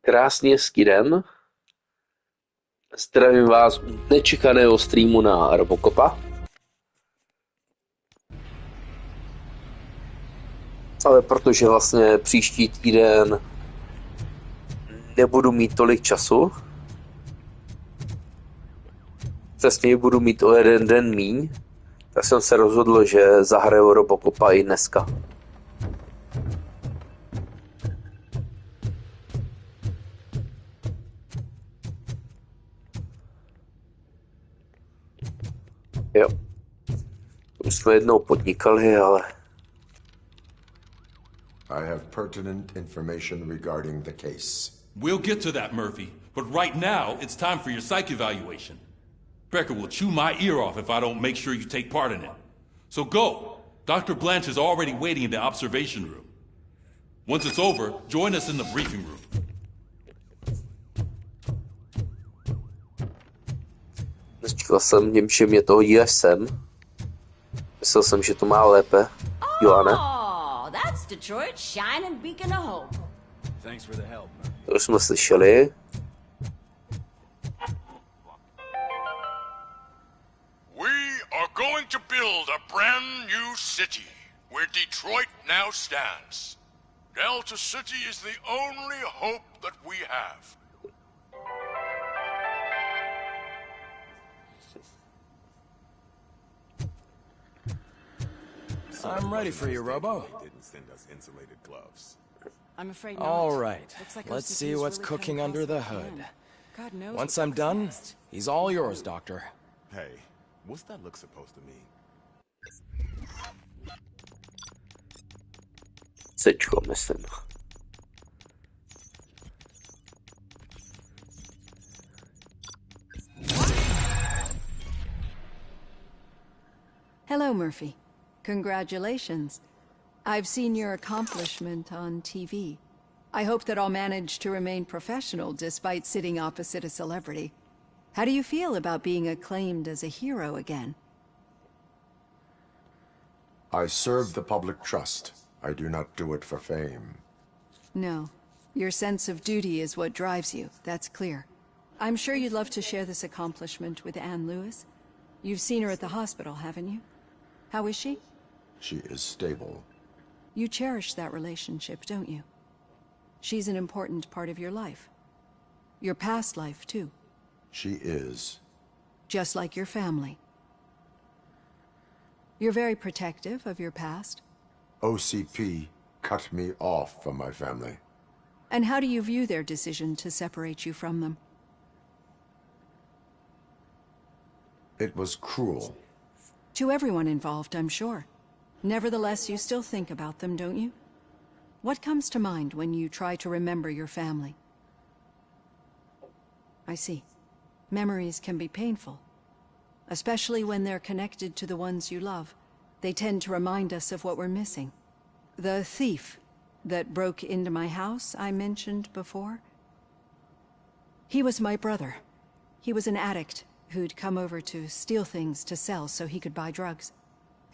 Krásný hezký den. Zdravím vás u nečekaného streamu na Robocopa. Ale protože vlastně příští týden nebudu mít tolik času, přesně budu mít o jeden den míň, tak jsem se rozhodl, že zahraju Robocopa i dneska. Jo. Už jsme jednou podnikali, ale... I have pertinent information regarding the case. We'll get to that, Murphy. But right now, it's time for your psych evaluation. Becker will chew my ear off if I don't make sure you take part in it. So go. Dr. Blanche is already waiting in the observation room. Once it's over, join us in the briefing room. Nečekal jsem, že mě to hodí až sem. Myslel jsem, že to má lépe. Joane. Oh, that's Detroit, shining beacon of hope. Thanks for the help. To už jsme slyšeli. We are going to build a brand new city where Detroit now stands. Delta City is the only hope that we have. I'm ready for you, Robo. Didn't send us insulated gloves. I'm afraid not. All right, Looks like let's OCP's see what's really cooking come under the close to hood. end. God knows Once what I'm comes done, next. he's all yours, Doctor. Hey, what's that look supposed to mean? Sečko, myslím. Hello, Murphy. Congratulations. I've seen your accomplishment on TV. I hope that I'll manage to remain professional despite sitting opposite a celebrity. How do you feel about being acclaimed as a hero again? I serve the public trust. I do not do it for fame. No. Your sense of duty is what drives you, that's clear. I'm sure you'd love to share this accomplishment with Anne Lewis. You've seen her at the hospital, haven't you? How is she? She is stable. You cherish that relationship, don't you? She's an important part of your life. Your past life, too. She is. Just like your family. You're very protective of your past. OCP cut me off from my family. And how do you view their decision to separate you from them? It was cruel. To everyone involved, I'm sure. Nevertheless, you still think about them, don't you? What comes to mind when you try to remember your family? I see. Memories can be painful, especially when they're connected to the ones you love. They tend to remind us of what we're missing. The thief that broke into my house I mentioned before? He was my brother. He was an addict who'd come over to steal things to sell so he could buy drugs.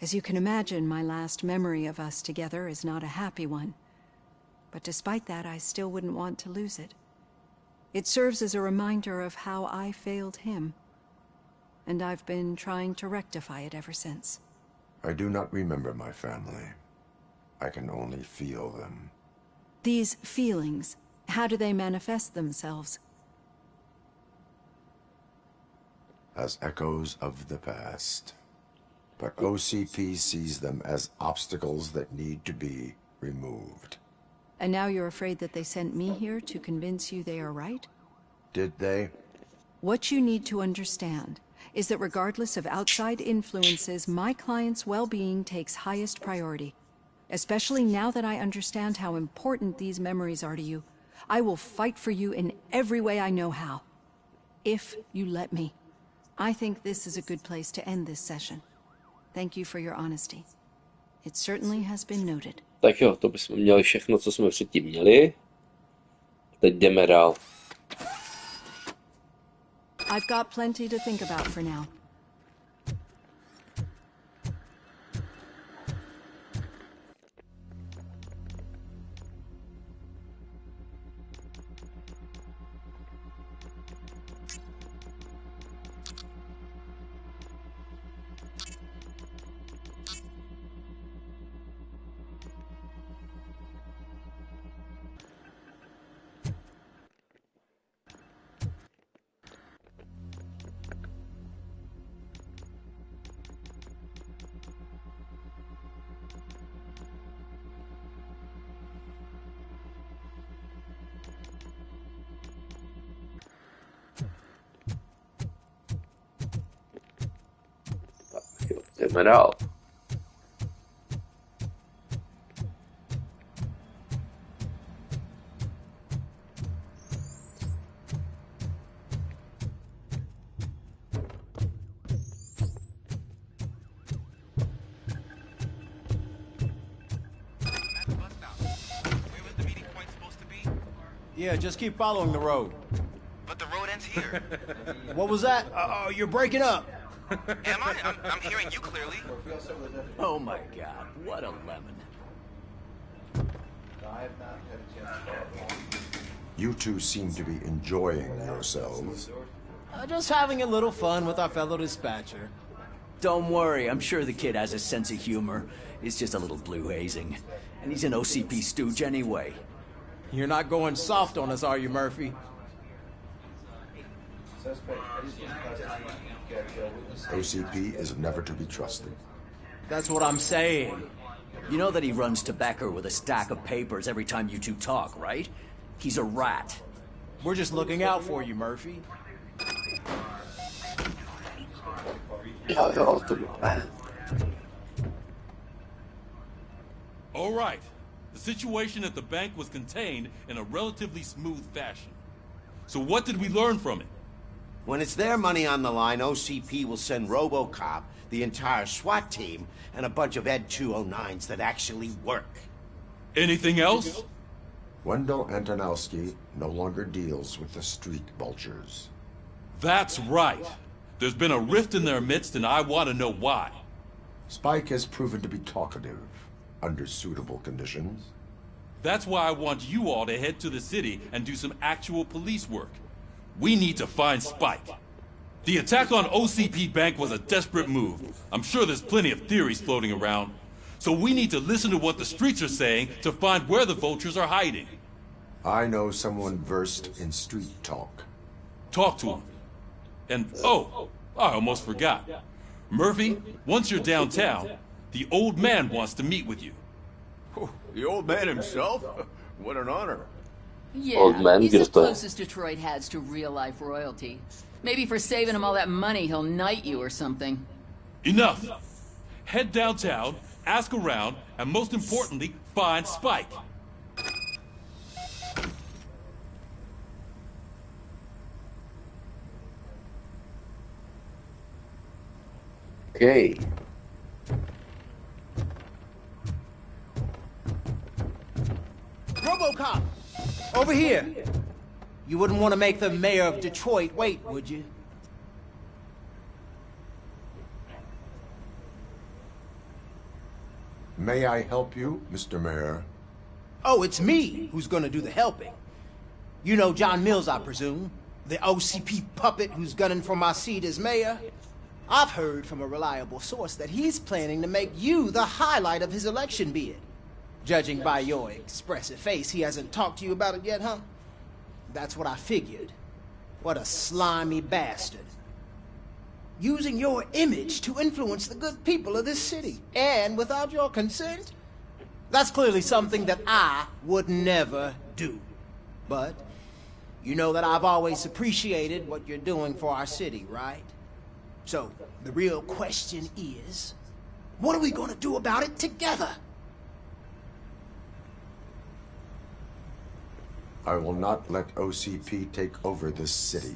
As you can imagine, my last memory of us together is not a happy one. But despite that, I still wouldn't want to lose it. It serves as a reminder of how I failed him. And I've been trying to rectify it ever since. I do not remember my family. I can only feel them. These feelings, how do they manifest themselves? As echoes of the past. But OCP sees them as obstacles that need to be removed. And now you're afraid that they sent me here to convince you they are right? Did they? What you need to understand is that regardless of outside influences, my client's well-being takes highest priority. Especially now that I understand how important these memories are to you. I will fight for you in every way I know how. If you let me. I think this is a good place to end this session. Thank you for your honesty. It certainly has been noted. Tak jo, to bychom měli všechno, co jsme předtím měli. Teď jdeme dál. I've got plenty to think about for now. jdeme dál. Yeah, just keep following the road. But the road ends here. What was that? You're breaking up. Am I? I'm hearing you clearly. Oh my god, what a lemon. You two seem to be enjoying yourselves. Just having a little fun with our fellow dispatcher. Don't worry, I'm sure the kid has a sense of humor. It's just a little blue hazing. And he's an OCP stooge anyway. You're not going soft on us, are you, Murphy? OCP is never to be trusted. That's what I'm saying. You know that he runs tobacco with a stack of papers every time you two talk, right? He's a rat. We're just looking out for you, Murphy. Jo, to bylo. All right. The situation at the bank was contained in a relatively smooth fashion. So what did we learn from it? When it's their money on the line, OCP will send Robocop, the entire SWAT team, and a bunch of Ed 209s that actually work. Anything else? Wendell Antonowski no longer deals with the street vultures. That's right. There's been a rift in their midst, and I want to know why. Spike has proven to be talkative, under suitable conditions. That's why I want you all to head to the city and do some actual police work. We need to find Spike. The attack on OCP Bank was a desperate move. I'm sure there's plenty of theories floating around. So we need to listen to what the streets are saying to find where the vultures are hiding. I know someone versed in street talk. Talk to him. And, oh, I almost forgot. Murphy, once you're downtown, the old man wants to meet with you. Oh, the old man himself? What an honor. Yeah, Old man he's the gives the- closest Detroit has to real-life royalty. Maybe for saving him all that money, he'll knight you or something. Enough! Head downtown, ask around, and most importantly, find Spike. Okay. Robocop! Over here! You wouldn't want to make the mayor of Detroit wait, would you? May I help you, Mr. Mayor? Oh, it's me who's gonna do the helping. You know John Mills, I presume? The OCP puppet who's gunning for my seat as mayor? I've heard from a reliable source that he's planning to make you the highlight of his election bid. Judging by your expressive face, he hasn't talked to you about it yet, huh? That's what I figured. What a slimy bastard. Using your image to influence the good people of this city, and without your consent? That's clearly something that I would never do. But you know that I've always appreciated what you're doing for our city, right? So, the real question is, what are we gonna do about it together? I will not let OCP take over this city.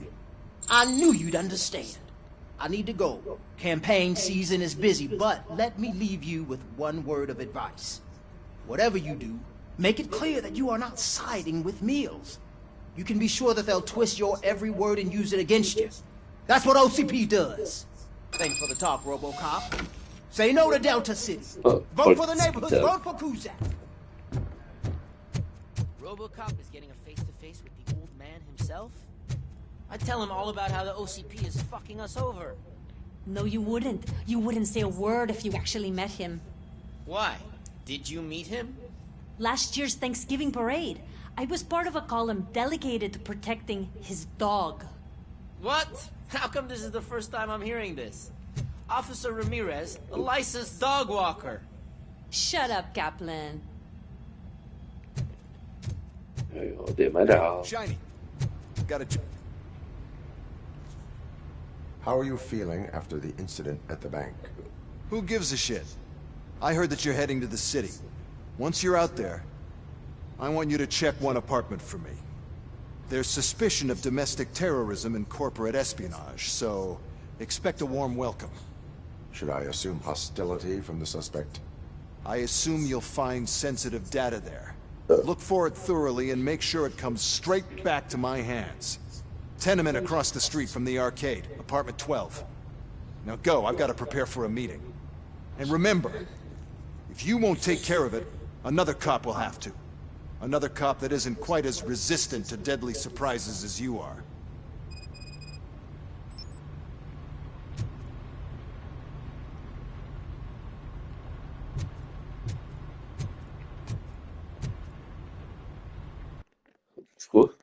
I knew you'd understand. I need to go. Campaign season is busy, but let me leave you with one word of advice. Whatever you do, make it clear that you are not siding with Mills. You can be sure that they'll twist your every word and use it against you. That's what OCP does. Thanks for the talk, Robocop. Say no to Delta City. Vote for the neighborhoods. Vote for Kuzak. Robocop is getting a face-to-face with the old man himself? I'd tell him all about how the OCP is fucking us over. No, you wouldn't. You wouldn't say a word if you actually met him. Why? Did you meet him? Last year's Thanksgiving parade, I was part of a column dedicated to protecting his dog. What? How come this is the first time I'm hearing this? Officer Ramirez, a licensed dog walker. Shut up, Kaplan. Jo, jdeme dál. Shiny. Got a... How are you feeling after the incident at the bank? Who gives a shit? I heard that you're heading to the city. Once you're out there, I want you to check one apartment for me. There's suspicion of domestic terrorism and corporate espionage, so expect a warm welcome. Should I assume hostility from the suspect? I assume you'll find sensitive data there. Look for it thoroughly and make sure it comes straight back to my hands. Tenement across the street from the arcade, apartment 12. Now go, I've got to prepare for a meeting. And remember, if you won't take care of it, another cop will have to. Another cop that isn't quite as resistant to deadly surprises as you are. Cool.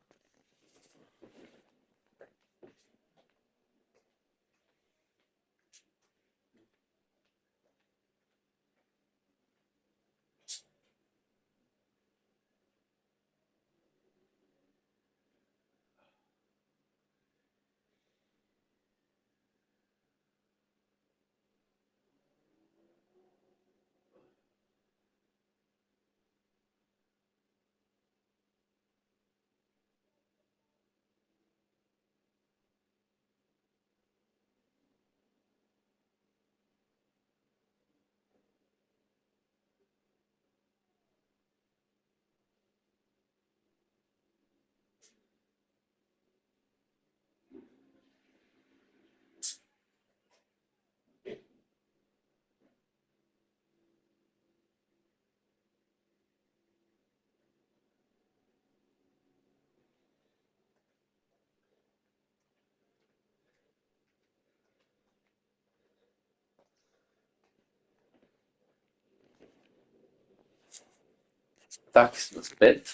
Tak jsme zpět.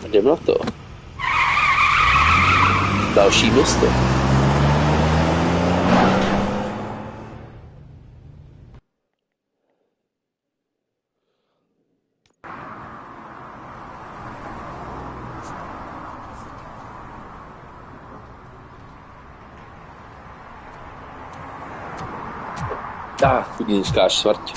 Jdem na to. Další město. Chudinská čtvrť.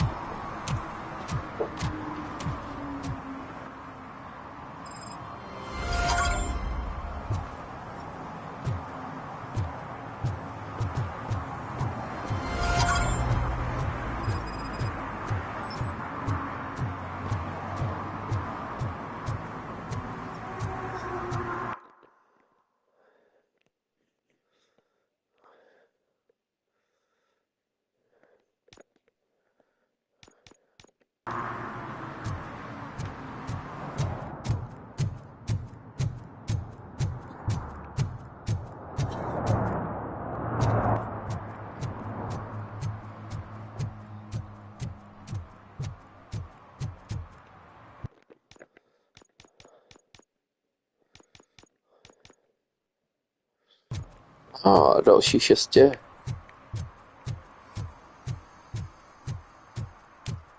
A další šestě.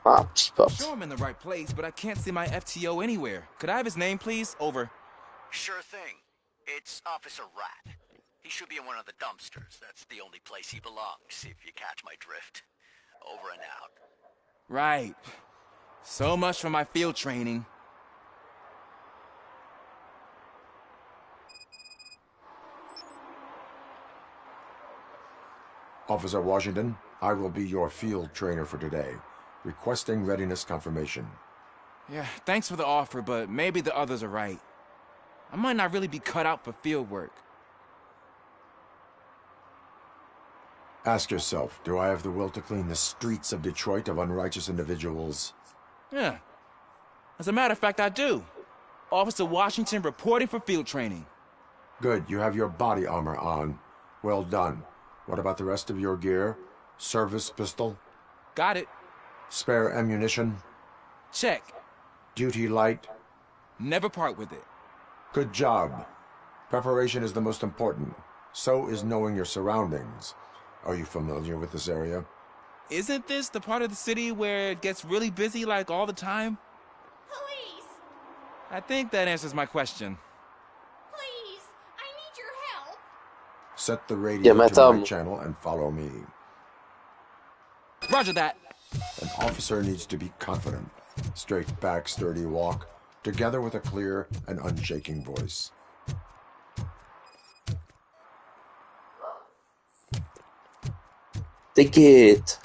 A případ. Sure, I'm in the right place, but I can't see my FTO anywhere. Could I have his name, please? Over. Sure thing. It's Officer Rat. He should be in one of the dumpsters. That's the only place he belongs, if you catch my drift. Over and out. Right. So much for my field training. Officer Washington, I will be your field trainer for today. Requesting readiness confirmation. Yeah, thanks for the offer, but maybe the others are right. I might not really be cut out for field work. Ask yourself, do I have the will to clean the streets of Detroit of unrighteous individuals? Yeah. As a matter of fact, I do. Officer Washington reporting for field training. Good, you have your body armor on. Well done. What about the rest of your gear? Service pistol? Got it. Spare ammunition? Check. Duty light? Never part with it. Good job. Preparation is the most important. So is knowing your surroundings. Are you familiar with this area? Isn't this the part of the city where it gets really busy like all the time? Police! I think that answers my question. Please! I need your help! Set the radio Jdeme to tam. my channel and follow me. Roger that. An officer needs to be confident. Straight back, sturdy walk, together with a clear and unshaking voice. Ticket.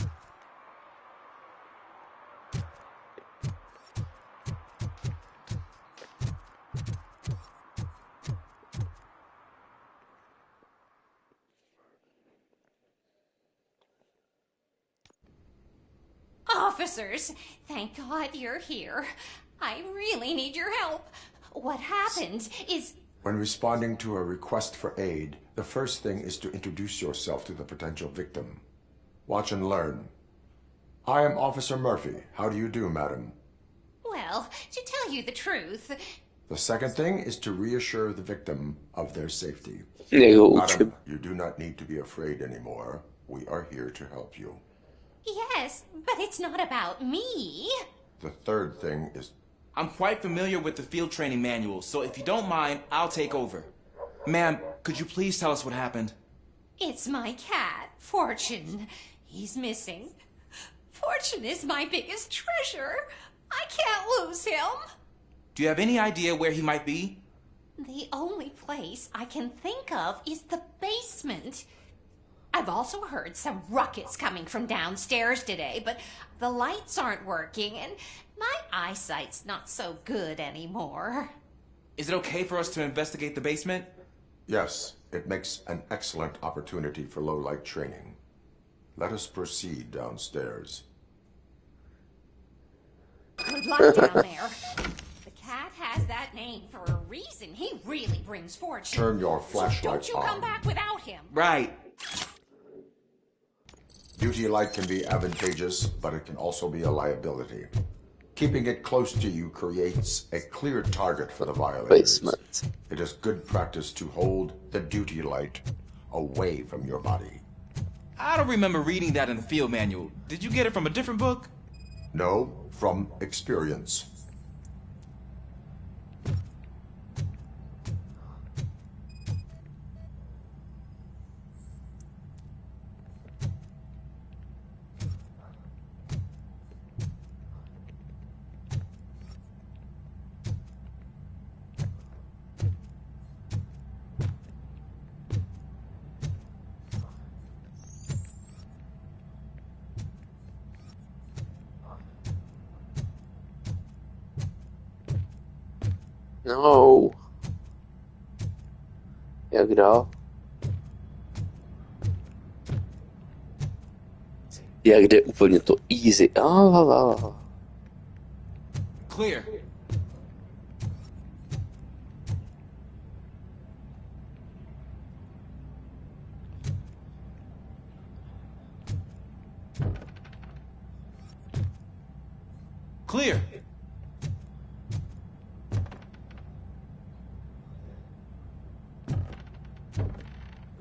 Officers, thank God you're here. I really need your help. What happened is... When responding to a request for aid, the first thing is to introduce yourself to the potential victim. Watch and learn. I am Officer Murphy. How do you do, madam? Well, to tell you the truth... The second thing is to reassure the victim of their safety. Madam, you do not need to be afraid anymore. We are here to help you. Yes, but it's not about me. The third thing is... I'm quite familiar with the field training manual, so if you don't mind, I'll take over. Ma'am, could you please tell us what happened? It's my cat, Fortune. He's missing. Fortune is my biggest treasure. I can't lose him. Do you have any idea where he might be? The only place I can think of is the basement. I've also heard some ruckus coming from downstairs today, but the lights aren't working and my eyesight's not so good anymore. Is it okay for us to investigate the basement? Yes, it makes an excellent opportunity for low-light training. Let us proceed downstairs. Good luck down there. The cat has that name for a reason. He really brings fortune. Turn your So flashlight don't you on. come back without him. Right. Duty light can be advantageous, but it can also be a liability. Keeping it close to you creates a clear target for the violators. Basement. It is good practice to hold the duty light away from your body. I don't remember reading that in the field manual. Did you get it from a different book? No, from experience. No. Jak dál? Jak jde úplně to easy. Clear. Clear.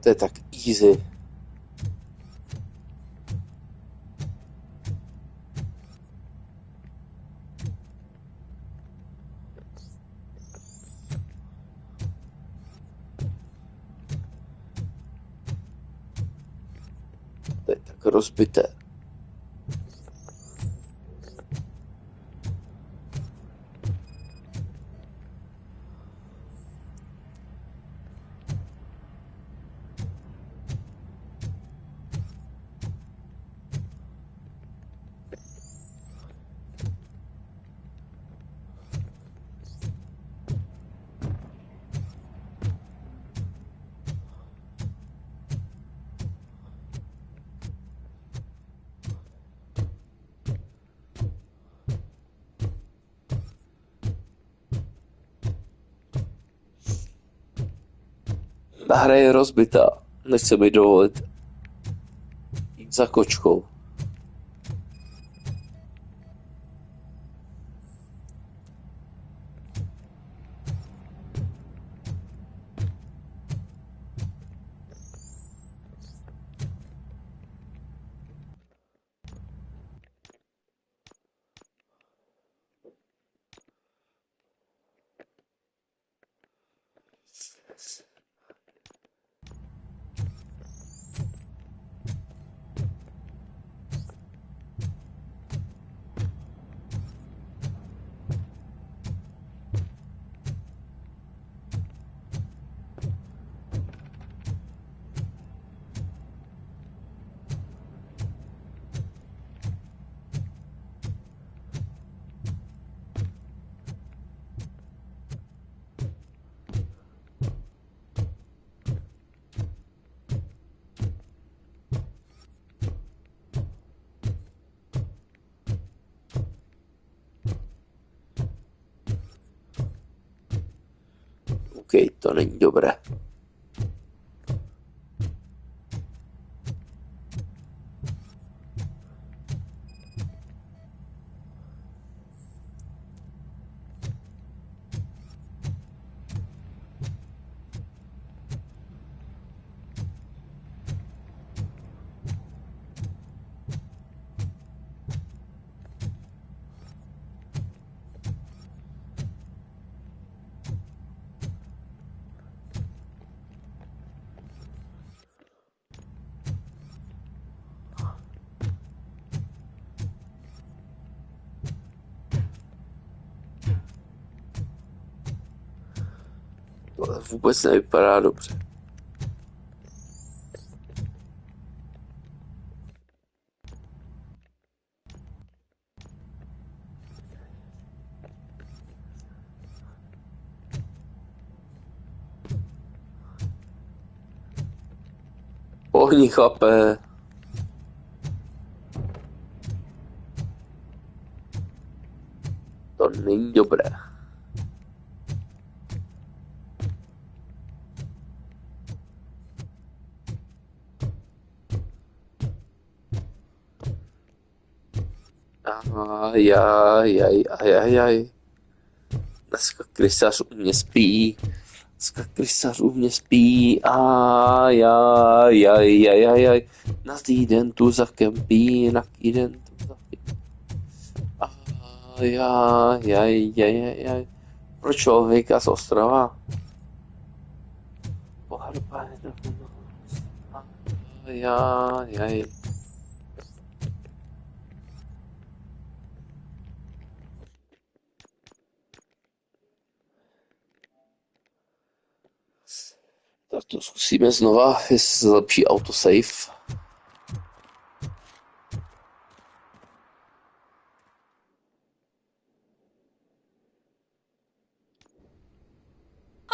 To je tak easy. To je tak rozbité. Hra je rozbitá. Nechce mi dovolit jít za kočkou. OK, to není dobré. To vůbec nevypadá dobře. Pohni, chlape. To není dobré. Ajajajajajaj. Dneska krysař u mě spí. Ajajajajajaj. Na týden tu zakempí, na týden tu zakempí. Ajajajajajaj. Pro člověka z ostrova. Ajajaj. Tak to zkusíme znova, jestli se zlepší autosave.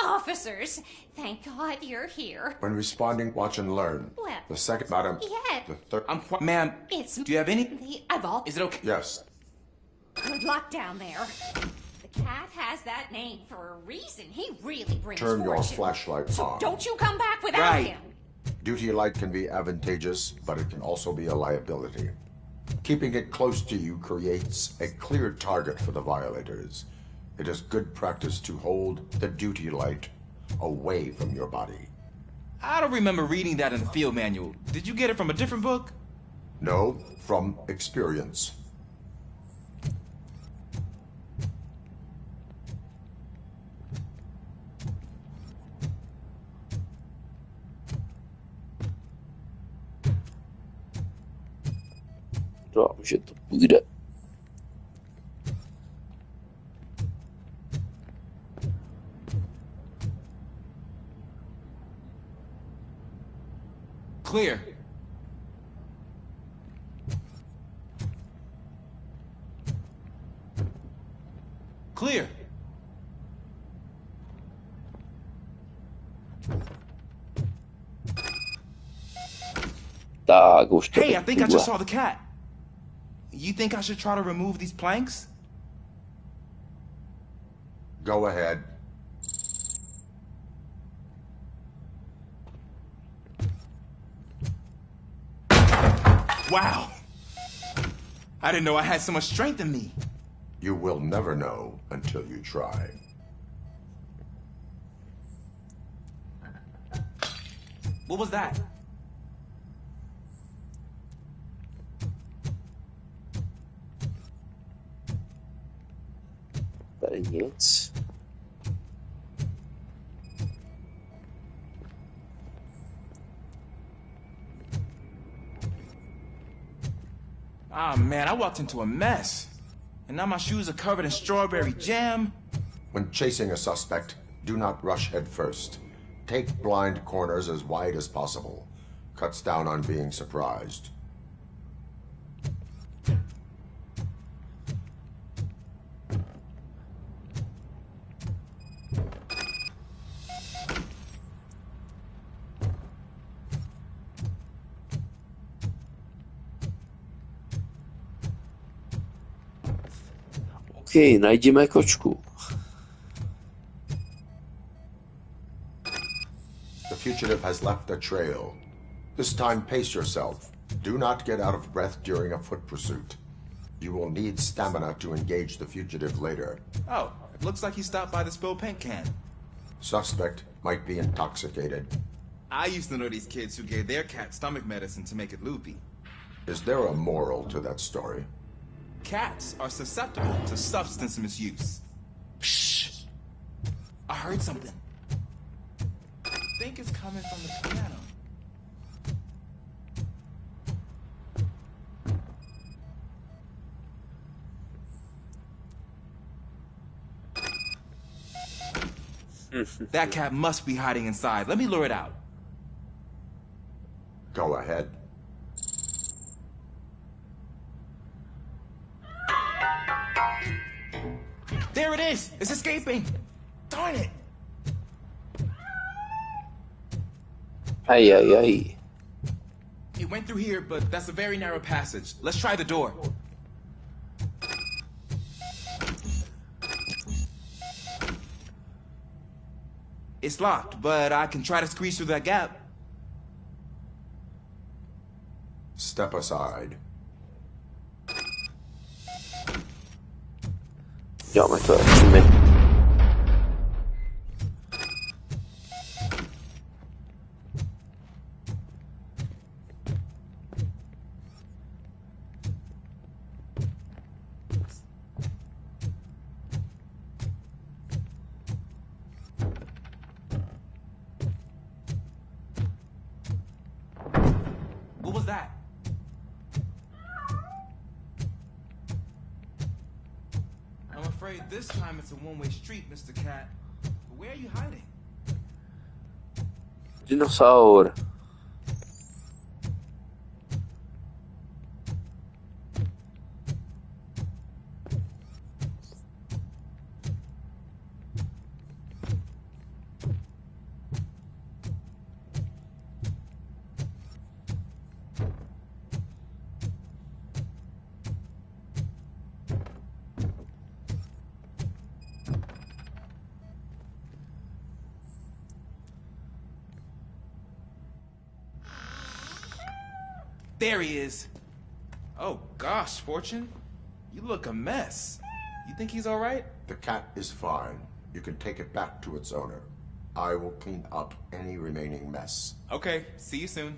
Officers, thank God you're here. When responding, watch and learn. Well, The second, madam. yeah. The third. Ma'am, It's do you have any? I've all. Is it okay? Yes. Good luck down there. The cat has that name for a reason. He really brings Turn your fortune. flashlight So on. don't you come back without Right. him. Duty light can be advantageous, but it can also be a liability. Keeping it close to you creates a clear target for the violators. It is good practice to hold the duty light away from your body. I don't remember reading that in the field manual. Did you get it from a different book? No, from experience. Doufám, že to půjde. Clear. Clear. Tak, už to Hey, I think I just funguje. saw the cat. You think I should try to remove these planks? Go ahead. Wow. I didn't know I had so much strength in me. You will never know until you try. What was that? Tady nic. Ah, man, I walked into a mess. And now my shoes are covered in strawberry jam. When chasing a suspect, do not rush head first. Take blind corners as wide as possible. Cuts down on being surprised. OK, najdeme kočku. fugitive has left a trail. This time, pace yourself. Do not get out of breath during a foot pursuit. You will need stamina to engage the fugitive later. Oh, it looks like he stopped by the spilled paint can. Suspect might be intoxicated. I used to know these kids who gave their cat stomach medicine to make it loopy. Is there a moral to that story? Cats are susceptible to substance misuse. Shh! I heard something. I think it's coming from the piano. That cat must be hiding inside. Let me lure it out. Go ahead. There it is! It's escaping! Darn it! Ay, ay, ay. It went through here, but that's a very narrow passage. Let's try the door. It's locked, but I can try to squeeze through that gap. Step aside. Ja, men to lecimy. What was that? I'm afraid this time it's a one-way street, Mr. Cat. But where are you hiding? Dinossauro. There he is. Oh gosh, Fortune. You look a mess. You think he's all right? The cat is fine. You can take it back to its owner. I will clean up any remaining mess. Okay, see you soon.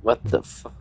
What the fuck?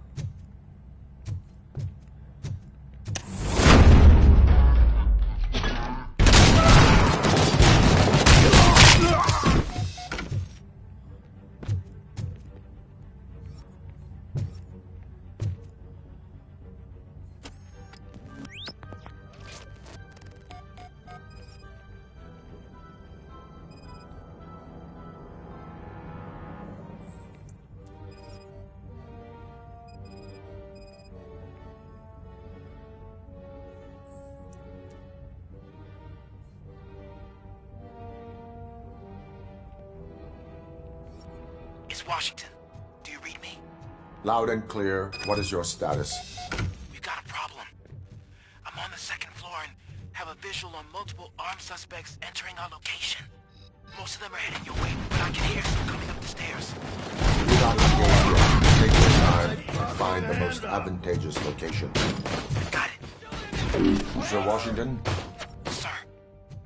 It's Washington. Do you read me? Loud and clear. What is your status? We've got a problem. I'm on the second floor and have a visual on multiple armed suspects entering our location. Most of them are heading your way, but I can hear some coming up the stairs. Do not engage yet. Take your time and find the most advantageous location. Got it. Sir Washington? Sir.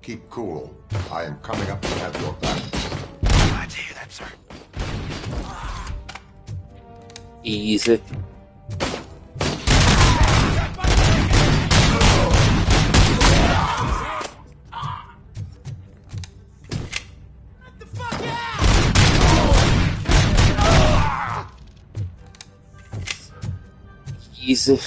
Keep cool. I am coming up to have your back. Glad to hear that, sir. Easy. Easy.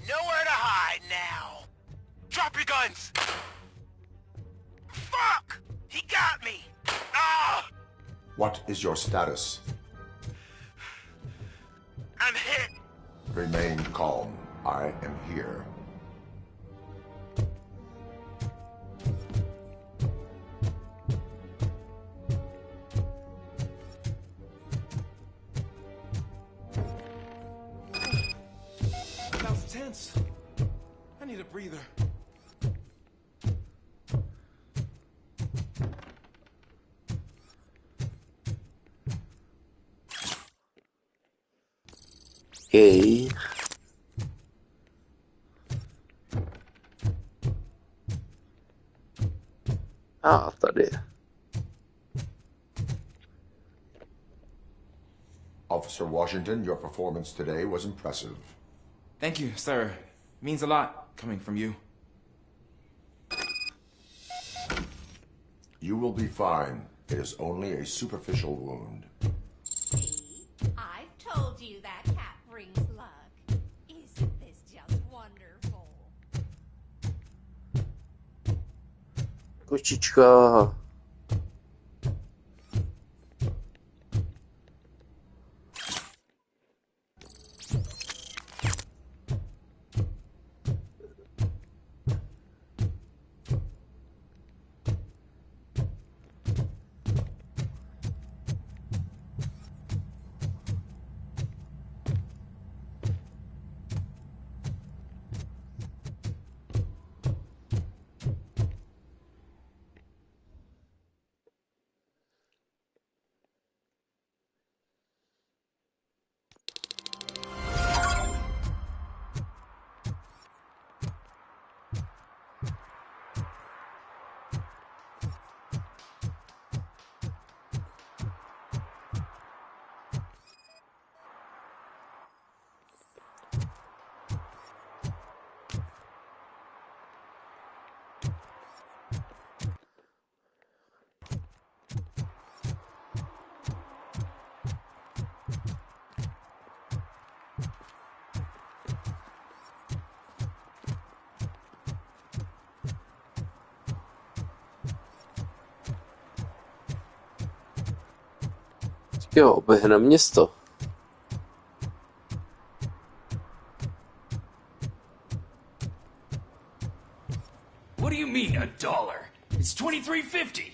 Nowhere to hide now. Drop your guns. Fuck! He got me. Ah! What is your status? I'm hit. Remain calm. I am here. That was tense. I need a breather. Okay. Tady. Officer Washington, your performance today was impressive. Thank you, sir. Means a lot coming from you. You will be fine. It is only a superficial wound. I've told you that cat brings luck. Isn't this just wonderful? Kočička. Jo, oběhne město. What do you mean, $1? It's $23.50.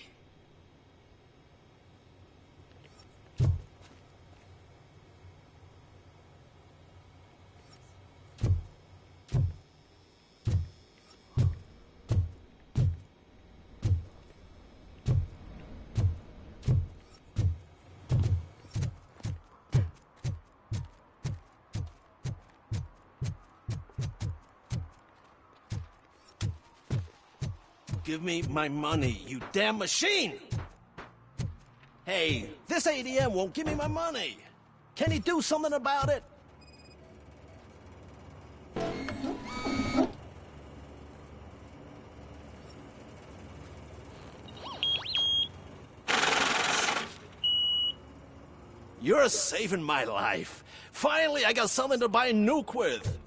Give me my money, you damn machine! Hey, this ATM won't give me my money. Can he do something about it? You're saving my life. Finally, I got something to buy a nuke with.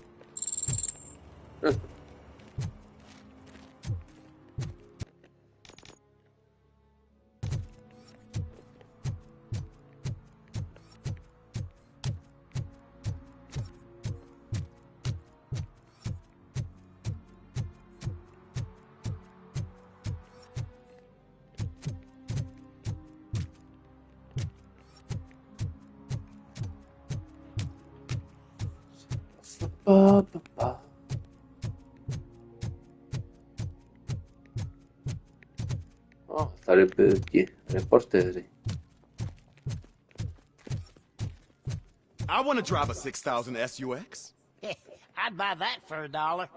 Tady byli ti reportéři. I want to drive a 6000 SUX. I'd buy that for $1.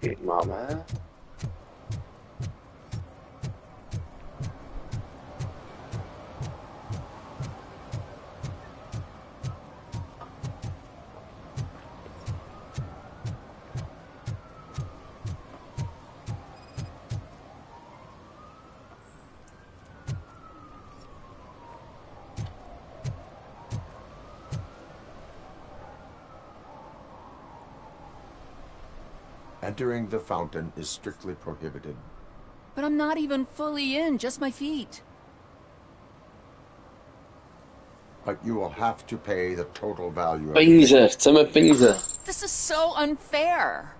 Máme. Entering the fountain is strictly prohibited. But I'm not even fully in, just my feet. But you will have to pay the total value of Peníze, chceme peníze. This is so unfair.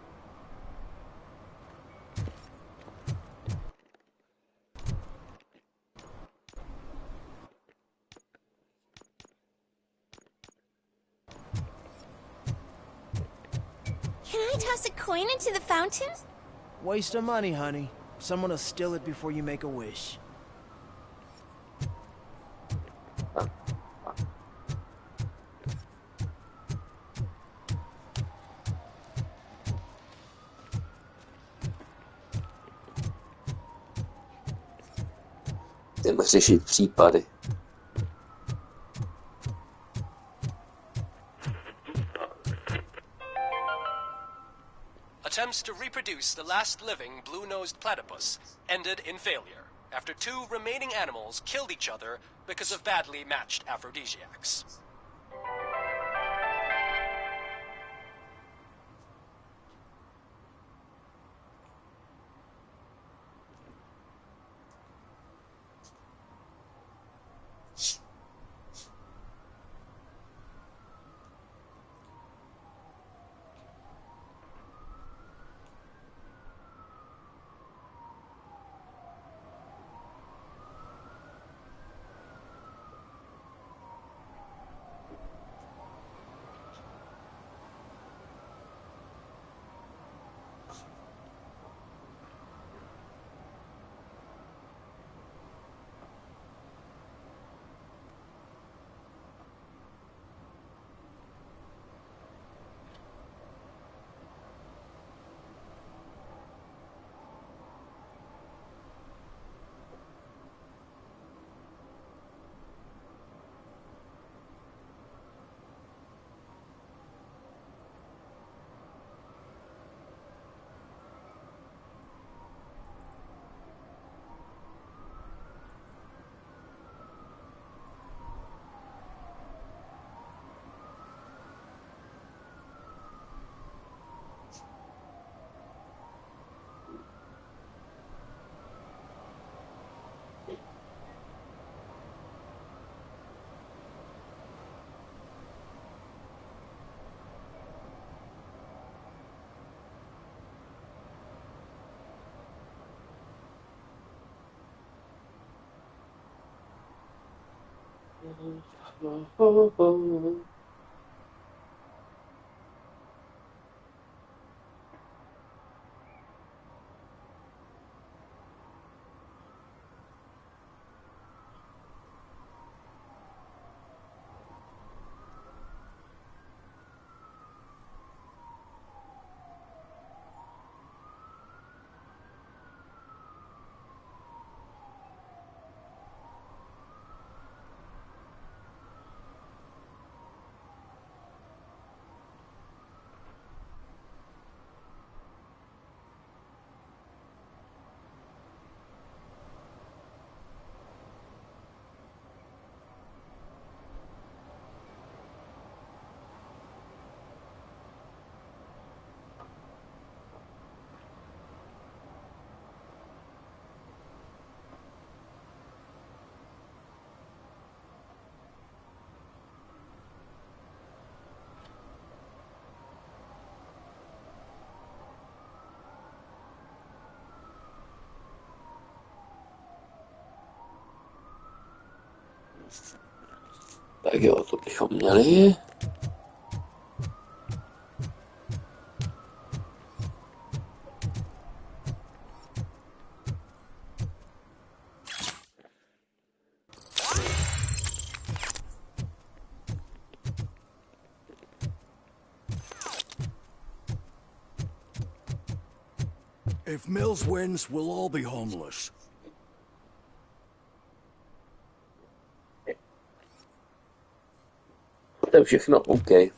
Can I toss a coin into the fountain? Waste of money, honey. Someone will steal it before you make a wish. Jdeme řešit případy. Attempts to reproduce the last living blue-nosed platypus ended in failure after 2 remaining animals killed each other because of badly matched aphrodisiacs. Tak jo, to bychom měli. If Mills wins, we'll all be homeless. To je všechno OK.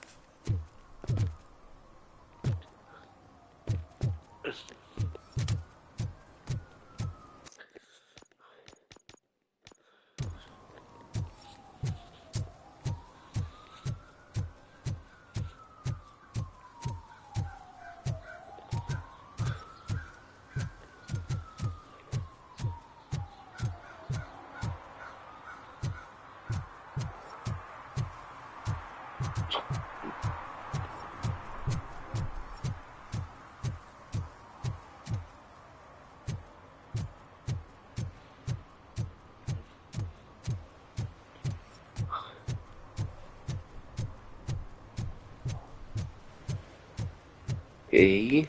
Okay.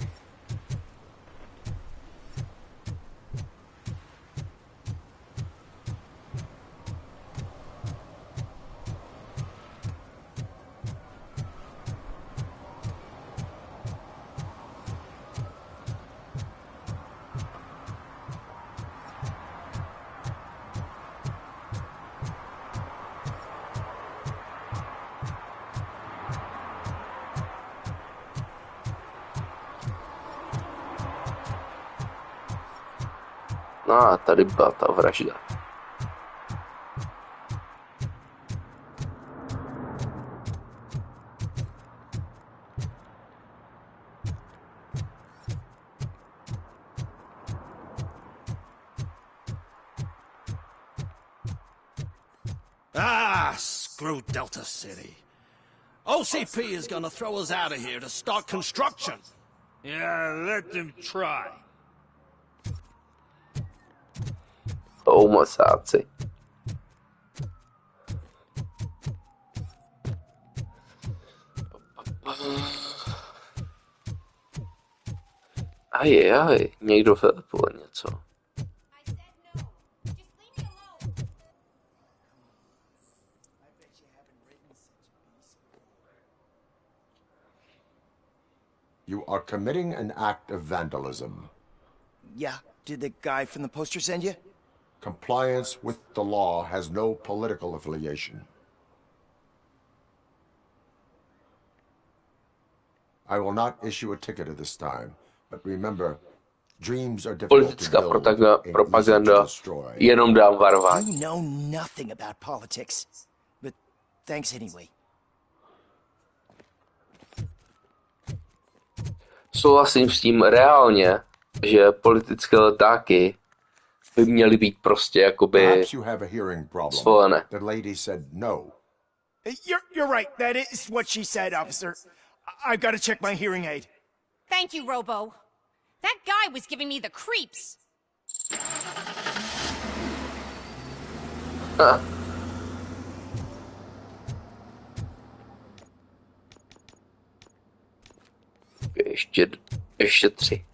No a tady byla ta vražda. Ah, screw Delta City. OCP is gonna throw us out of here to start construction. Yeah, let them try. Homosáci. Ajej, někdo vylepil něco. You are committing an act of vandalism. Yeah, did the guy from the poster send you? Compliance with the law has no political affiliation. I will not issue a ticket at this time, but remember, dreams are difficult to Politická build and easy to propaganda, destroy. jenom dám varování. You know nothing about politics, but thanks anyway. Souhlasím s tím reálně, že politické letáky by měly být prostě jakoby svolené. The lady said no. You're right. That is what she said, officer. I've got to check my hearing aid. Thank you, Robo. That guy was giving me the creeps. Ještě 3.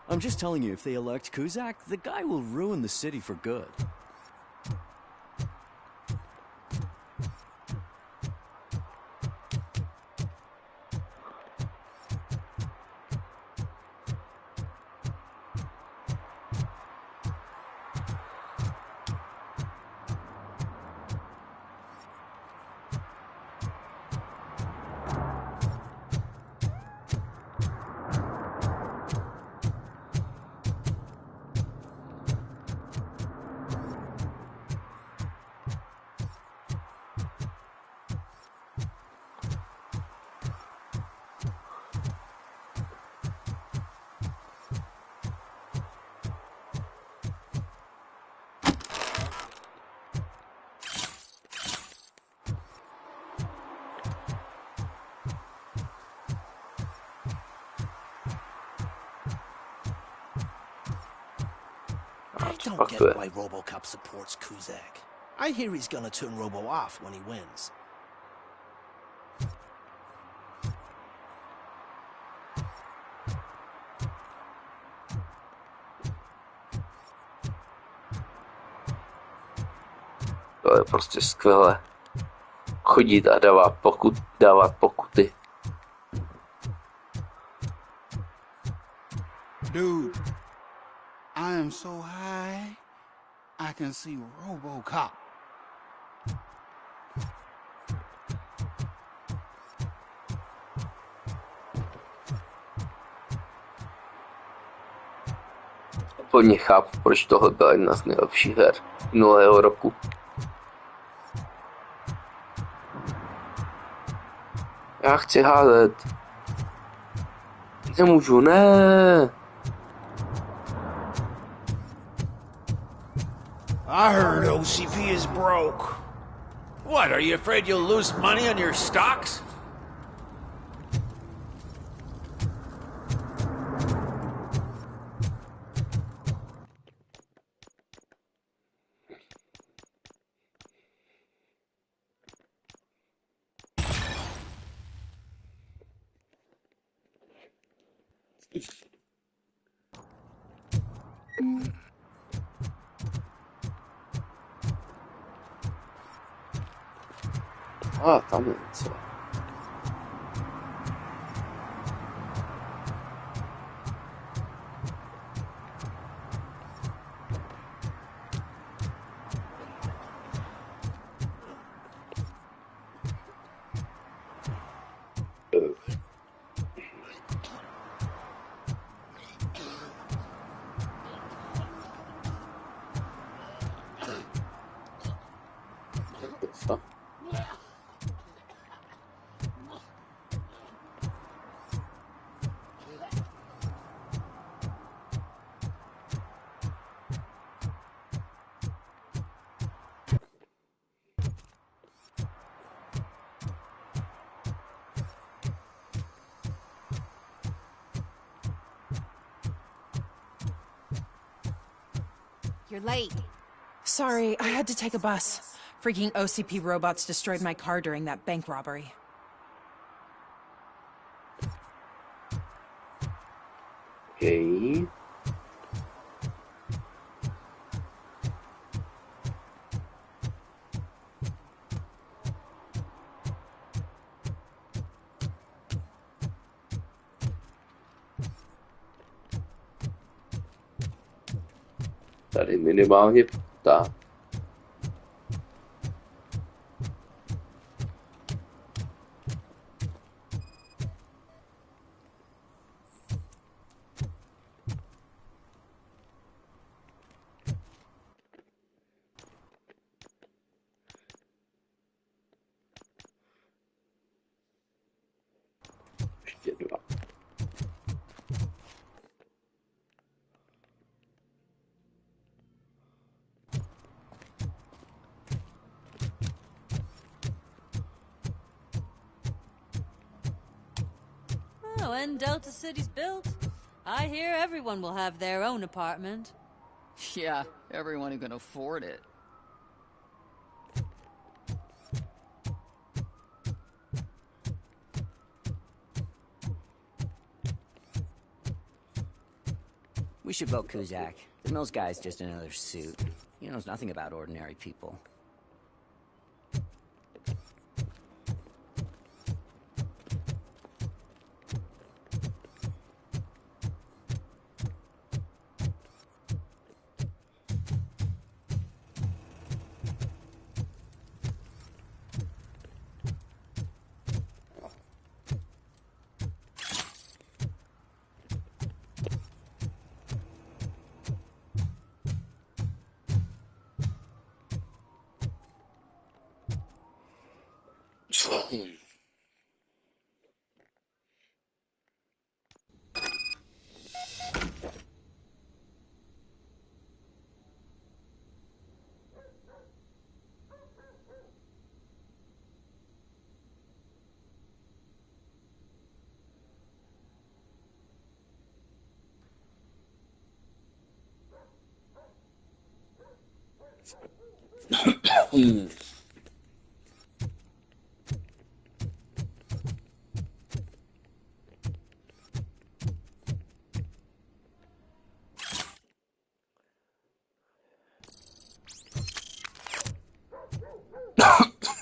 I'm just telling you, if they elect Kuzak, the guy will ruin the city for good. I don't get why Robocop supports Kuzak. I hear he's gonna turn Robo off when he wins. To je prostě skvělé. Chodit a dávat pokuty. Dude, I am so high, I can see Robocop. Plně chápu, proč tohle byla jedna z nejlepších her minulého roku. Já chci házet. Nemůžu, ne. I heard OCP is broke. What, are you afraid you'll lose money on your stocks? Tam je něco. You're late. Sorry, I had to take a bus. Freaking OCP robots destroyed my car during that bank robbery. Okay. Tady minimálně ta. Ještě dva. When Delta City's built, I hear everyone will have their own apartment. Yeah, everyone who can afford it. We should vote Kuzak. The Mills guy's just another suit. He knows nothing about ordinary people.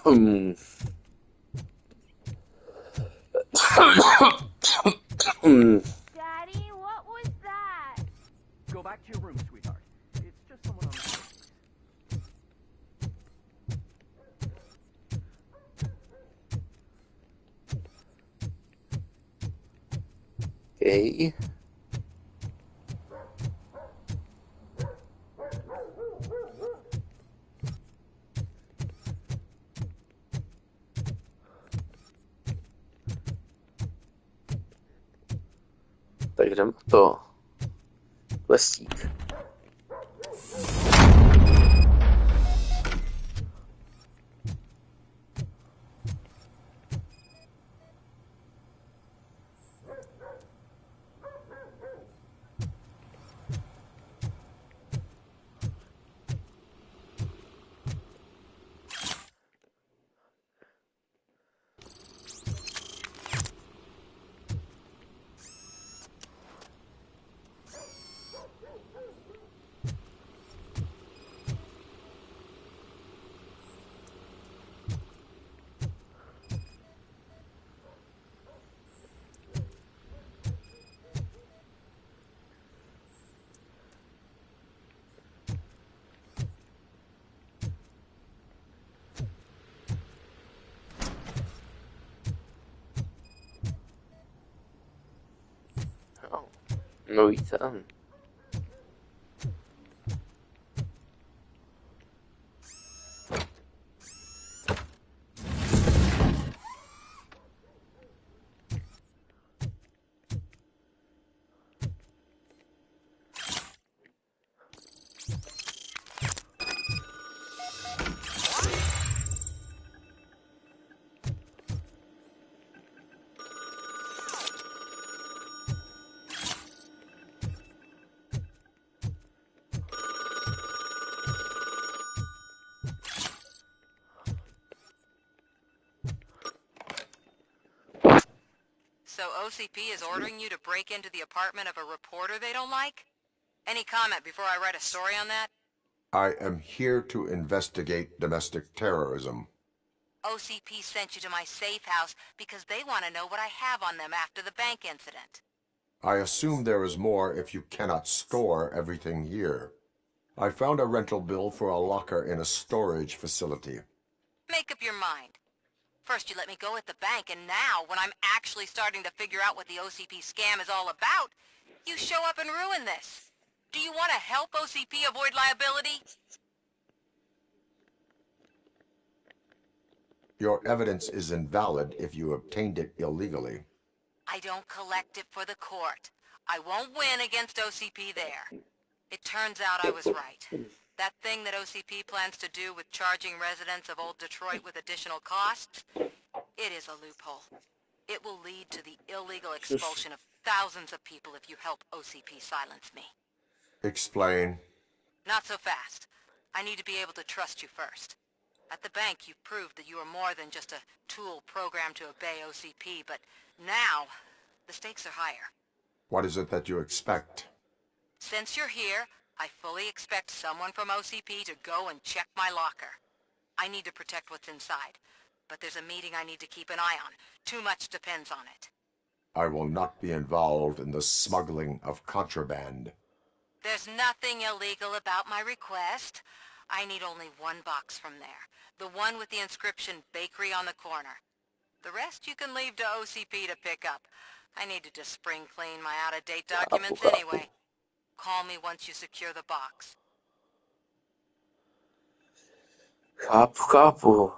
Hmm. Daddy, what was that? Go back to your room, sweetheart. It's just someone on the phone. Okay. Tak jdem to. Lesík. Nový ten. So OCP is ordering you to break into the apartment of a reporter they don't like? Any comment before I write a story on that? I am here to investigate domestic terrorism. OCP sent you to my safe house because they want to know what I have on them after the bank incident. I assume there is more if you cannot store everything here. I found a rental bill for a locker in a storage facility. Make up your mind. First you let me go at the bank, and now, when I'm actually starting to figure out what the OCP scam is all about, you show up and ruin this. Do you want to help OCP avoid liability? Your evidence is invalid if you obtained it illegally. I don't collect it for the court. I won't win against OCP there. It turns out I was right. That thing that OCP plans to do with charging residents of Old Detroit with additional costs, it is a loophole. It will lead to the illegal expulsion of thousands of people if you help OCP silence me. Explain. Not so fast. I need to be able to trust you first. At the bank, you've proved that you are more than just a tool programmed to obey OCP, but now, the stakes are higher. What is it that you expect? Since you're here, I fully expect someone from OCP to go and check my locker. I need to protect what's inside, but there's a meeting I need to keep an eye on. Too much depends on it. I will not be involved in the smuggling of contraband. There's nothing illegal about my request. I need only one box from there. The one with the inscription Bakery on the corner. The rest you can leave to OCP to pick up. I need to just spring clean my out-of-date documents anyway. Call me once you secure the box. Chápu.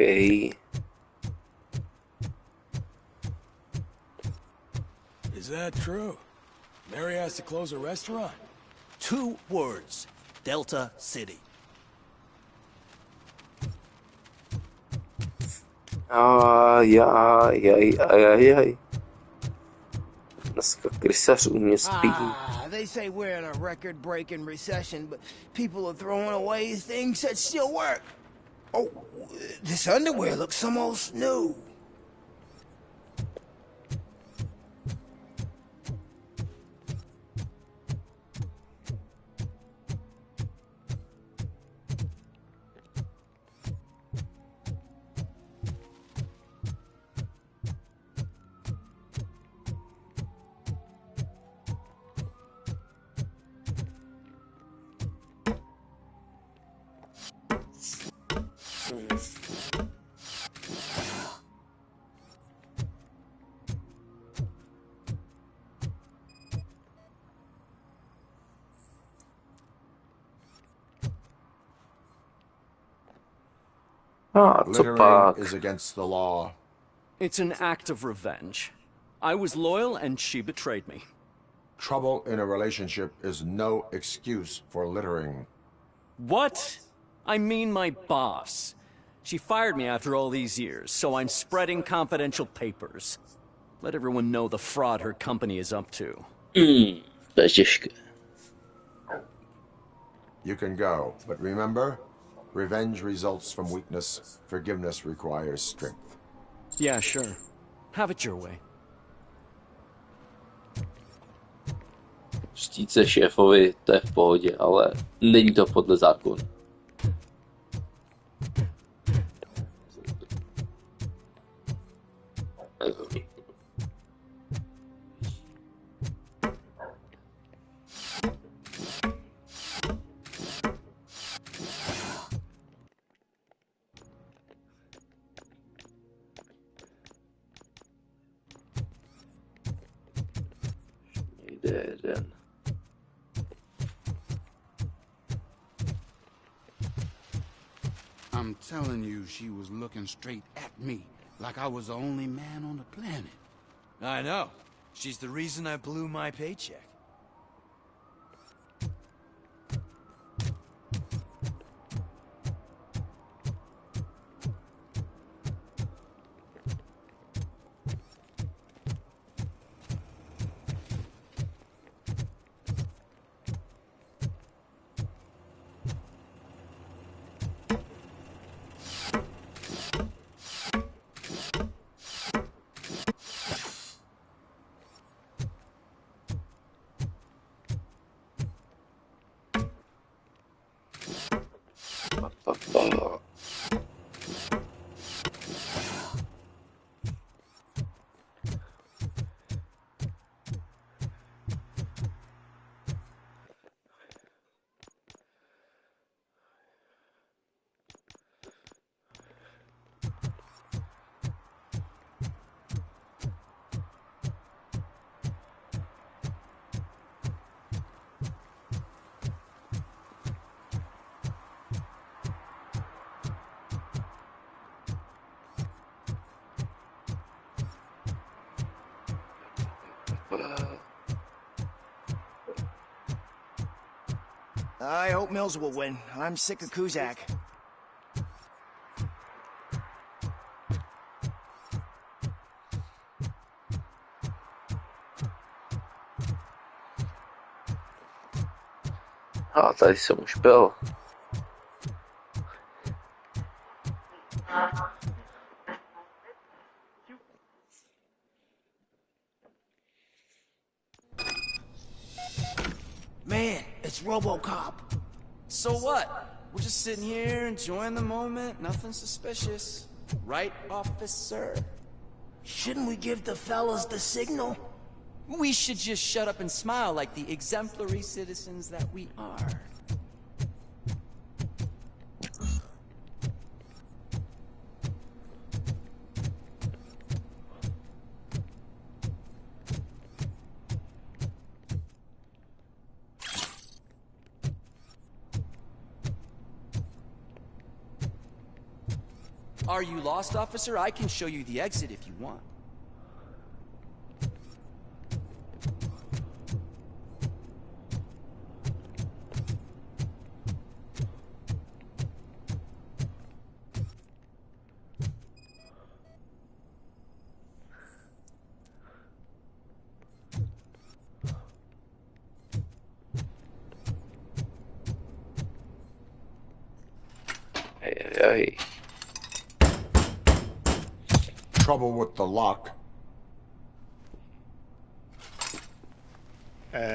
Okay. Is that true? Mary has to close a restaurant? 2 words. Delta City. Ajajajajaj. Dneska krysař u mě spí. They say we're in a record-breaking recession, but people are throwing away things that still work. Oh, this underwear looks almost new. Littering is against the law. It's an act of revenge. I was loyal and she betrayed me. Trouble in a relationship is no excuse for littering. What? I mean my boss. She fired me after all these years, so I'm spreading confidential papers. Let everyone know the fraud her company is up to. To je těžké. You can go, but remember, revenge results from weakness. Forgiveness requires strength. Yeah, sure. Have it your way. Vstít se šéfovi, to je v pohodě, ale není to podle zákona. Jeden. I'm telling you, she was looking straight at me, like I was the only man on the planet. I know. She's the reason I blew my paycheck. I hope Mills will win. I'm sick of Kuzak. Tady jsem už byl. Man, it's Robocop. So what? We're just sitting here enjoying the moment, nothing suspicious. Right, officer? Shouldn't we give the fellas the signal? We should just shut up and smile like the exemplary citizens that we are. Are you lost, officer? I can show you the exit if you want. Hey. Trouble with the lock.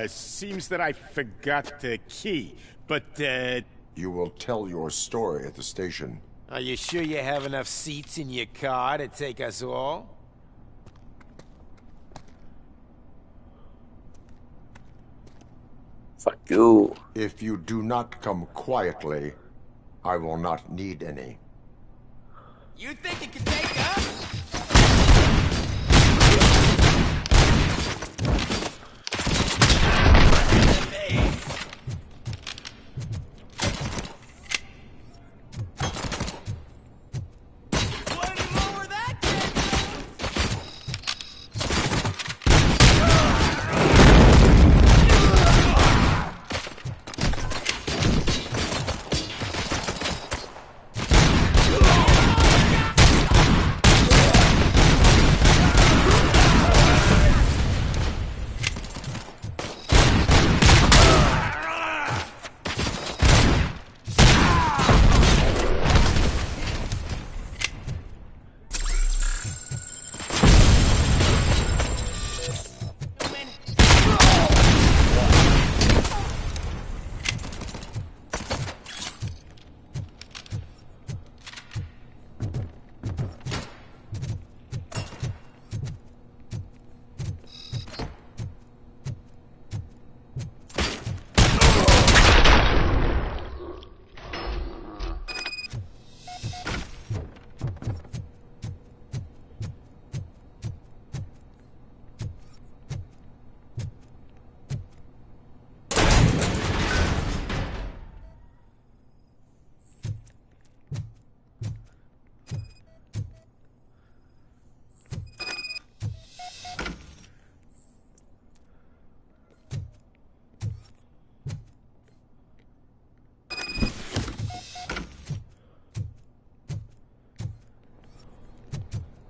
Seems that I forgot the key, but, You will tell your story at the station. Are you sure you have enough seats in your car to take us all? Fuck you. If you do not come quietly, I will not need any. You think you can take us?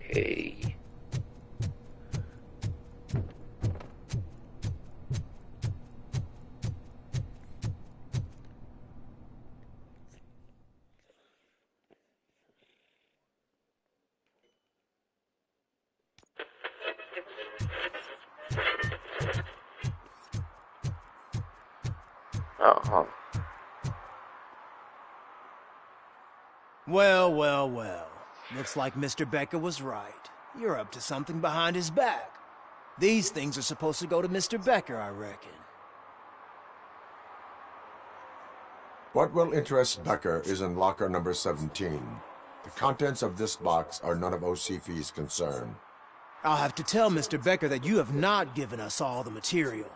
Hey. Uh-huh. Well. Looks like Mr. Becker was right. You're up to something behind his back. These things are supposed to go to Mr. Becker, I reckon. What will interest Becker is in locker number 17. The contents of this box are none of OCP's concern. I'll have to tell Mr. Becker that you have not given us all the material.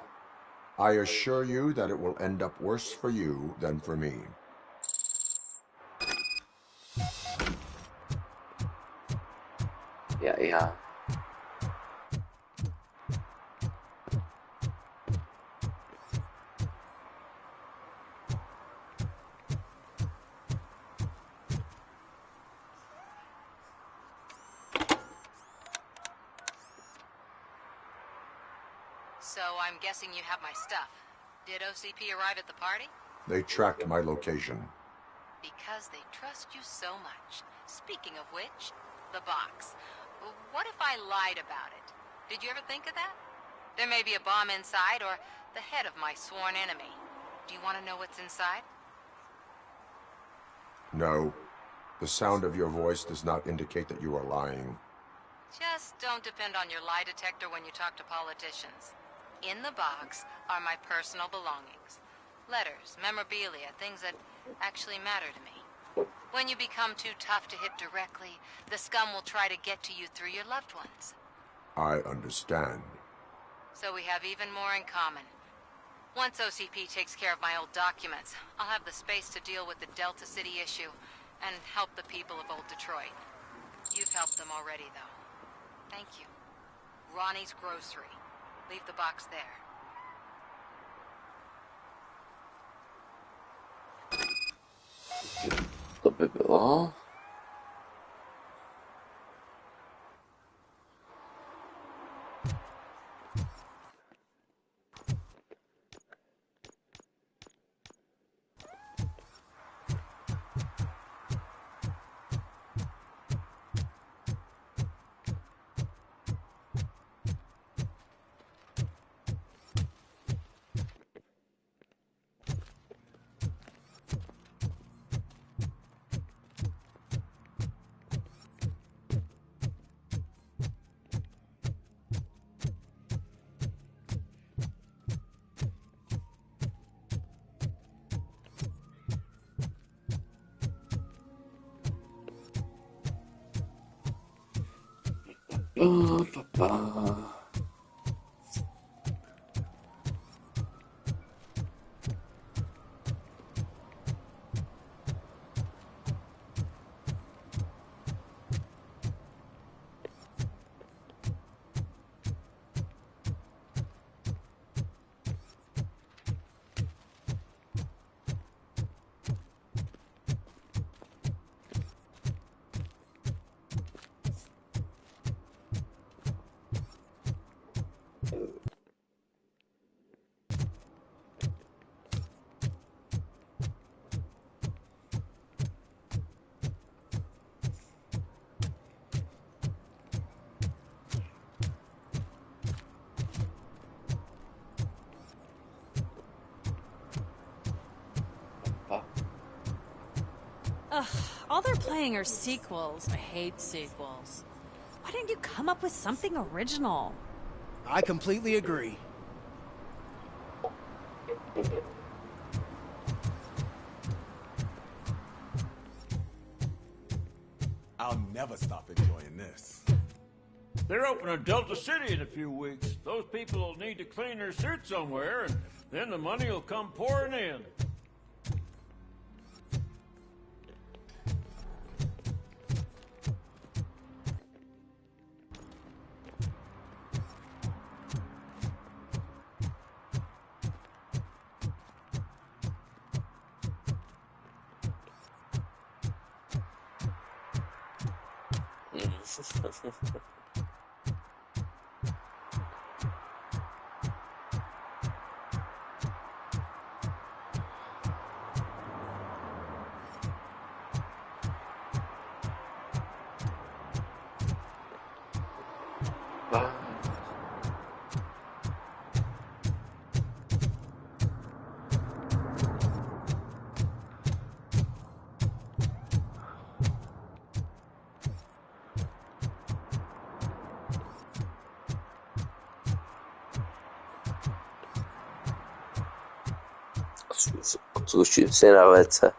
I assure you that it will end up worse for you than for me. Yeah. So I'm guessing you have my stuff. Did OCP arrive at the party? They tracked my location. Because they trust you so much. Speaking of which, the box. What if I lied about it? Did you ever think of that? There may be a bomb inside, or the head of my sworn enemy. Do you want to know what's inside? No. The sound of your voice does not indicate that you are lying. Just don't depend on your lie detector when you talk to politicians. In the box are my personal belongings. Letters, memorabilia, things that actually matter to me. When you become too tough to hit directly, the scum will try to get to you through your loved ones. I understand. So we have even more in common. Once OCP takes care of my old documents, I'll have the space to deal with the Delta City issue and help the people of Old Detroit. You've helped them already, though. Thank you. Ronnie's Grocery. Leave the box there. To by bylo. Ugh, all they're playing are sequels. I hate sequels. Why didn't you come up with something original? I completely agree. I'll never stop enjoying this. They're opening Delta City in a few weeks. Those people will need to clean their suits somewhere, and then the money will come pouring in. Zkuším si na WC.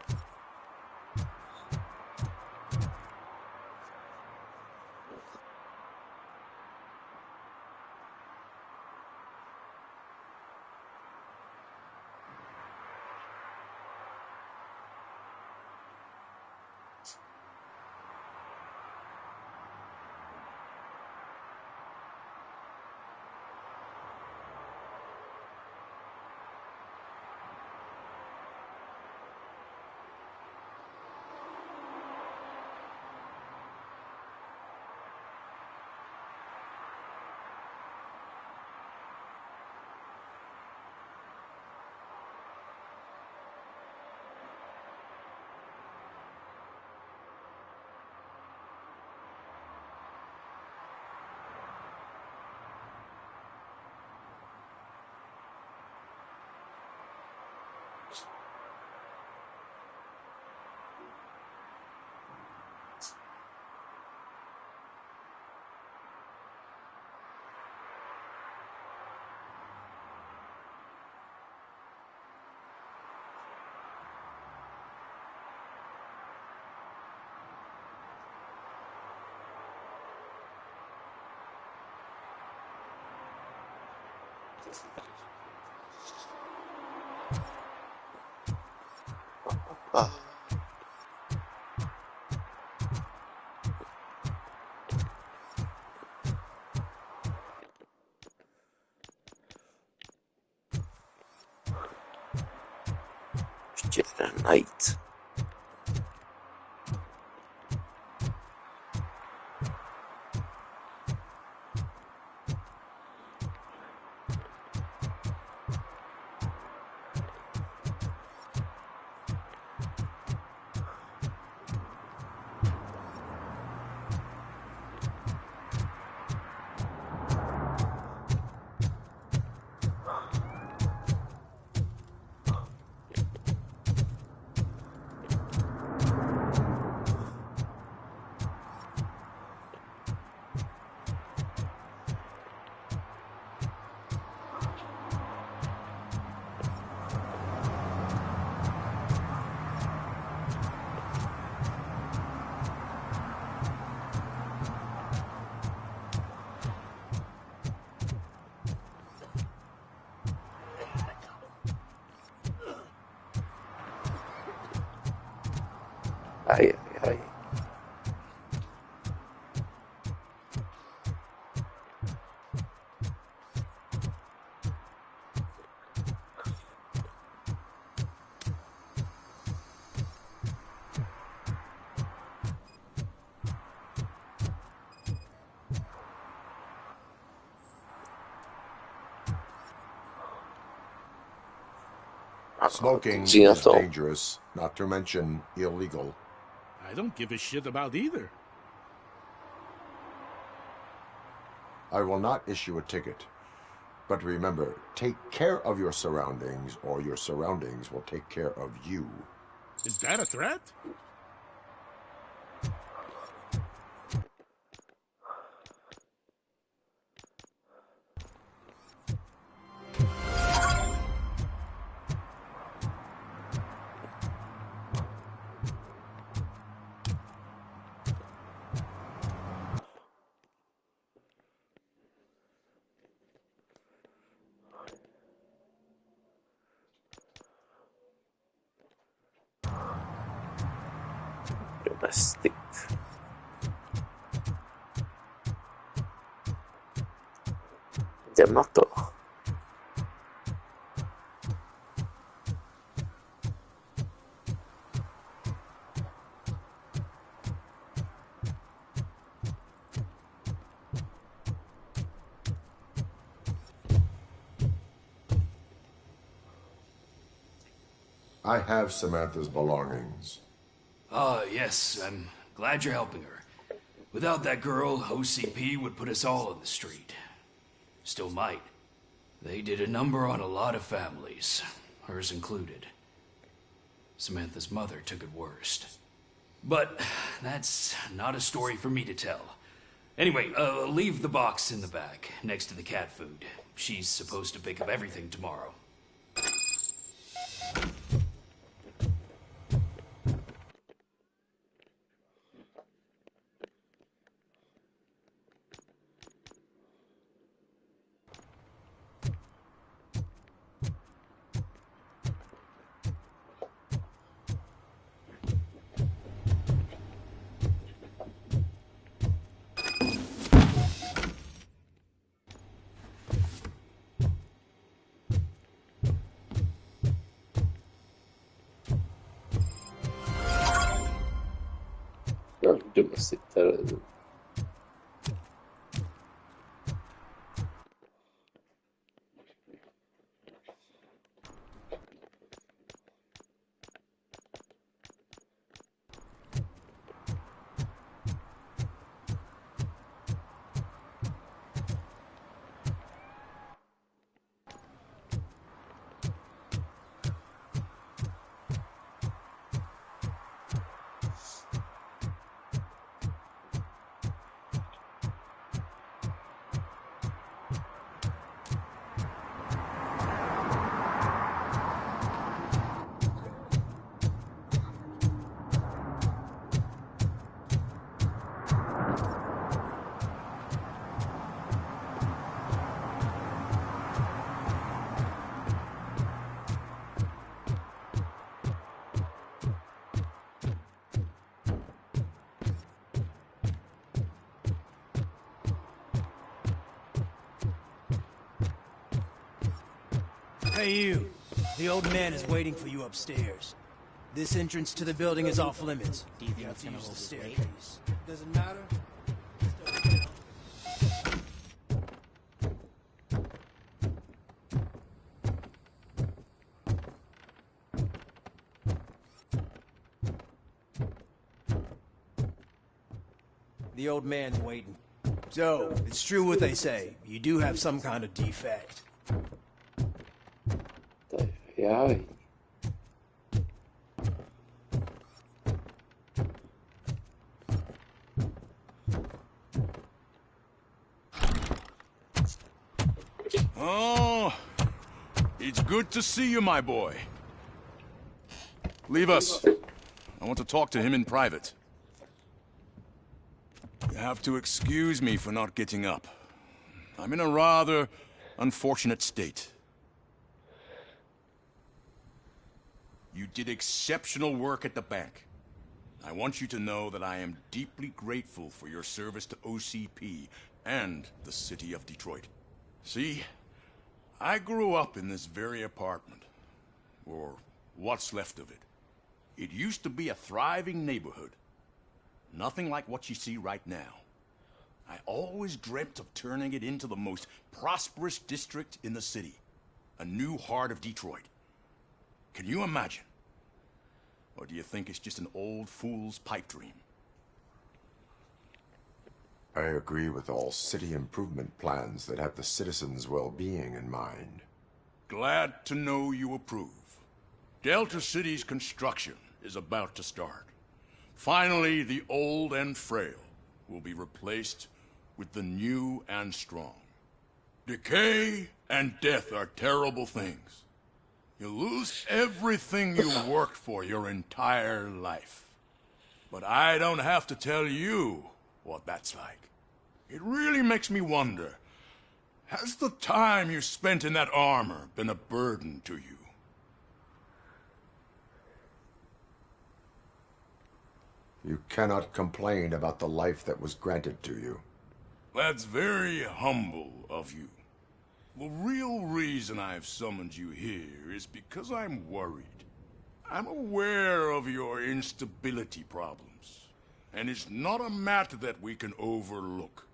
najít. Aj. Smoking is dangerous, not to mention illegal. I don't give a shit about either. I will not issue a ticket. But remember, take care of your surroundings, or your surroundings will take care of you. Is that a threat? Domestic. Jdem na to. I have Samantha's belongings. Yes, I'm glad you're helping her. Without that girl, OCP would put us all on the street. Still might. They did a number on a lot of families, hers included. Samantha's mother took it worst. But that's not a story for me to tell. Anyway, leave the box in the back, next to the cat food. She's supposed to pick up everything tomorrow. Domestic terrorism. Hey, you. The old man is waiting for you upstairs. This entrance to the building is off limits. Do you think it's gonna hold its weight? Doesn't matter. The old man's waiting. So, it's true what they say. You do have some kind of defect. Já. Oh, it's good to see you, my boy. Leave us. I want to talk to him in private. You have to excuse me for not getting up. I'm in a rather unfortunate state. You did exceptional work at the bank. I want you to know that I am deeply grateful for your service to OCP and the city of Detroit. See, I grew up in this very apartment, or what's left of it. It used to be a thriving neighborhood. Nothing like what you see right now. I always dreamt of turning it into the most prosperous district in the city. A new heart of Detroit. Can you imagine? Or do you think it's just an old fool's pipe dream? I agree with all city improvement plans that have the citizens' well-being in mind. Glad to know you approve. Delta City's construction is about to start. Finally, the old and frail will be replaced with the new and strong. Decay and death are terrible things. You lose everything you worked for your entire life. But I don't have to tell you what that's like. It really makes me wonder, has the time you spent in that armor been a burden to you? You cannot complain about the life that was granted to you. That's very humble of you. The real reason I've summoned you here is because I'm worried. I'm aware of your instability problems, and it's not a matter that we can overlook.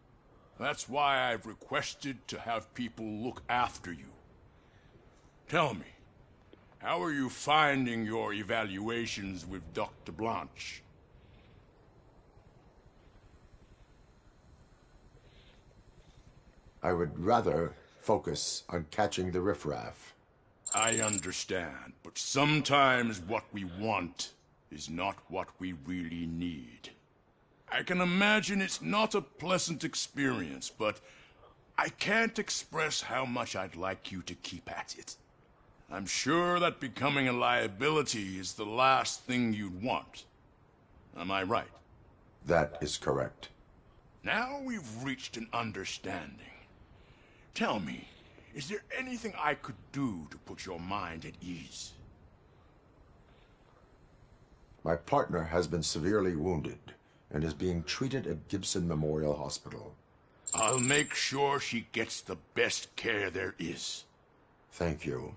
That's why I've requested to have people look after you. Tell me, how are you finding your evaluations with Dr. Blanche? I would rather focus on catching the riffraff. I understand, but sometimes what we want is not what we really need. I can imagine it's not a pleasant experience, but I can't express how much I'd like you to keep at it. I'm sure that becoming a liability is the last thing you'd want. Am I right? That is correct. Now we've reached an understanding. Tell me, is there anything I could do to put your mind at ease? My partner has been severely wounded and is being treated at Gibson Memorial Hospital. I'll make sure she gets the best care there is. Thank you.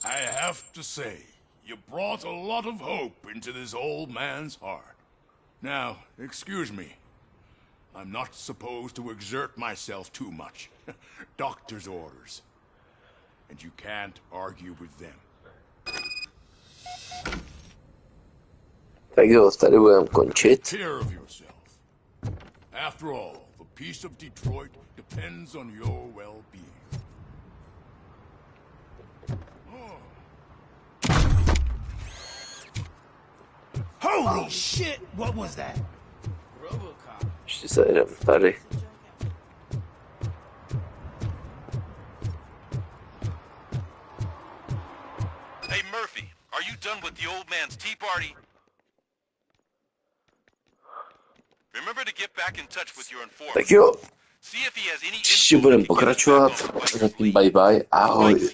I have to say, you brought a lot of hope into this old man's heart. Now, excuse me. I'm not supposed to exert myself too much. Doctor's orders. And you can't argue with them. Tak jo, tady budeme končit. Take care of yourself. After all, the peace of Detroit depends on your well-being. Holy shit! What was that? Robocop. Ještě se jdem tady. Hey Murphy, are you done with the old man's tea party? Remember to get back in touch with your informant. Tak jo, See if he has any příště budeme pokračovat. Zatím bye bye, ahoj.